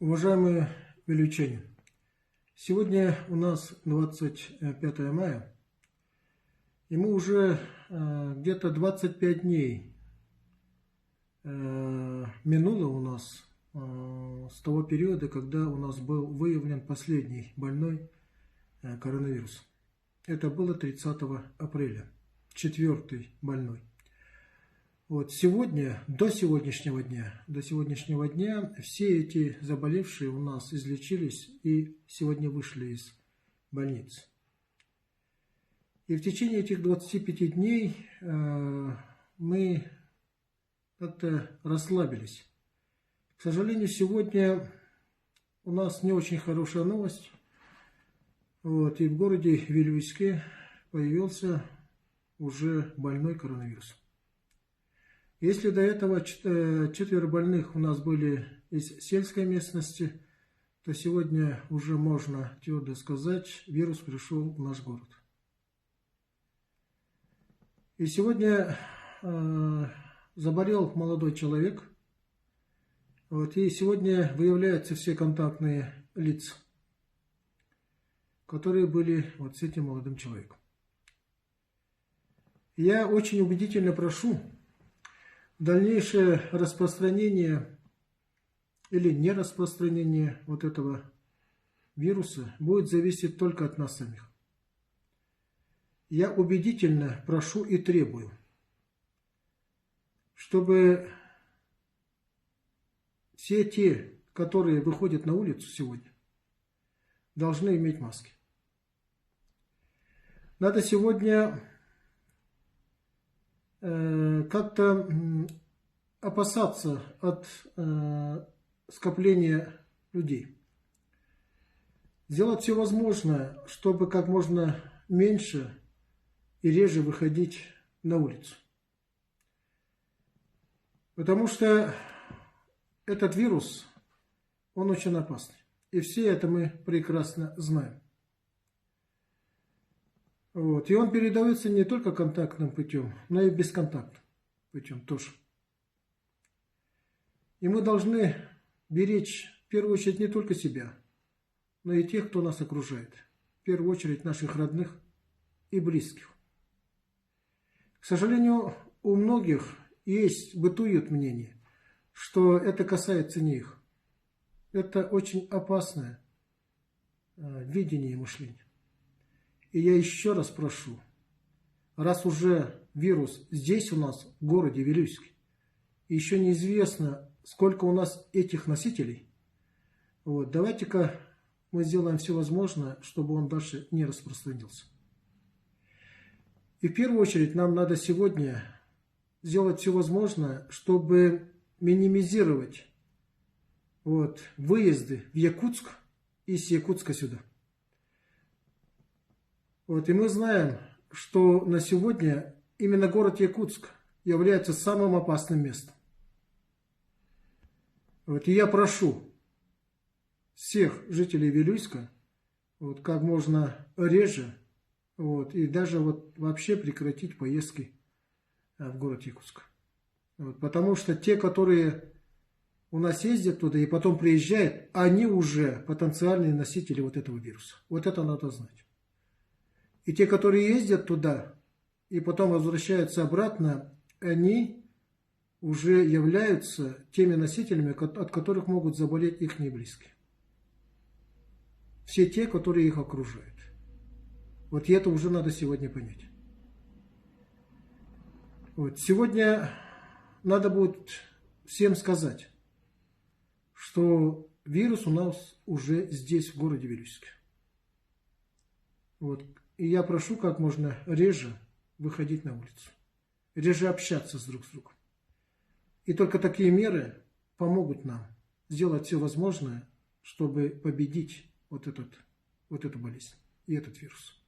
Уважаемые вилючане, сегодня у нас 25 мая, и мы уже где-то 25 дней минуло у нас с того периода, когда у нас был выявлен последний больной коронавирус. Это было 30 апреля, четвертый больной. Вот сегодня, до сегодняшнего дня, все эти заболевшие у нас излечились и сегодня вышли из больницы. И в течение этих 25 дней мы как-то расслабились. К сожалению, сегодня у нас не очень хорошая новость. Вот, и в городе Вилюйске появился уже больной коронавирусом. Если до этого 4 больных у нас были из сельской местности, то сегодня уже можно твердо сказать, вирус пришел в наш город. И сегодня заболел молодой человек. Вот, и сегодня выявляются все контактные лица, которые были вот с этим молодым человеком. Я очень убедительно прошу, дальнейшее распространение или не распространение вот этого вируса будет зависеть только от нас самих. Я убедительно прошу и требую, чтобы все те, которые выходят на улицу сегодня, должны иметь маски. Надо сегодня как-то опасаться от скопления людей. Сделать все возможное, чтобы как можно меньше и реже выходить на улицу. Потому что этот вирус, он очень опасный. И все это мы прекрасно знаем. Вот. И он передается не только контактным путем, но и бесконтактным путем тоже. И мы должны беречь в первую очередь не только себя, но и тех, кто нас окружает. В первую очередь наших родных и близких. К сожалению, у многих бытует мнение, что это касается не их. Это очень опасное видение и мышление. И я еще раз прошу, раз уже вирус здесь у нас, в городе Вилюйске, еще неизвестно, сколько у нас этих носителей, вот, давайте-ка мы сделаем все возможное, чтобы он дальше не распространился. И в первую очередь нам надо сегодня сделать все возможное, чтобы минимизировать выезды в Якутск и с Якутска сюда. Вот, и мы знаем, что на сегодня именно город Якутск является самым опасным местом. Вот, и я прошу всех жителей Вилюйска как можно реже и даже вообще прекратить поездки в город Якутск. Потому что те, которые у нас ездят туда и потом приезжают, они уже потенциальные носители этого вируса. Вот это надо знать. И те, которые ездят туда и потом возвращаются обратно, они уже являются теми носителями, от которых могут заболеть их близкие. Все те, которые их окружают. Вот и это уже надо сегодня понять. Вот. Сегодня надо будет всем сказать, что вирус у нас уже здесь, в городе Вилюйске. Вот. И я прошу как можно реже выходить на улицу, реже общаться друг с другом. И только такие меры помогут нам сделать все возможное, чтобы победить эту болезнь и этот вирус.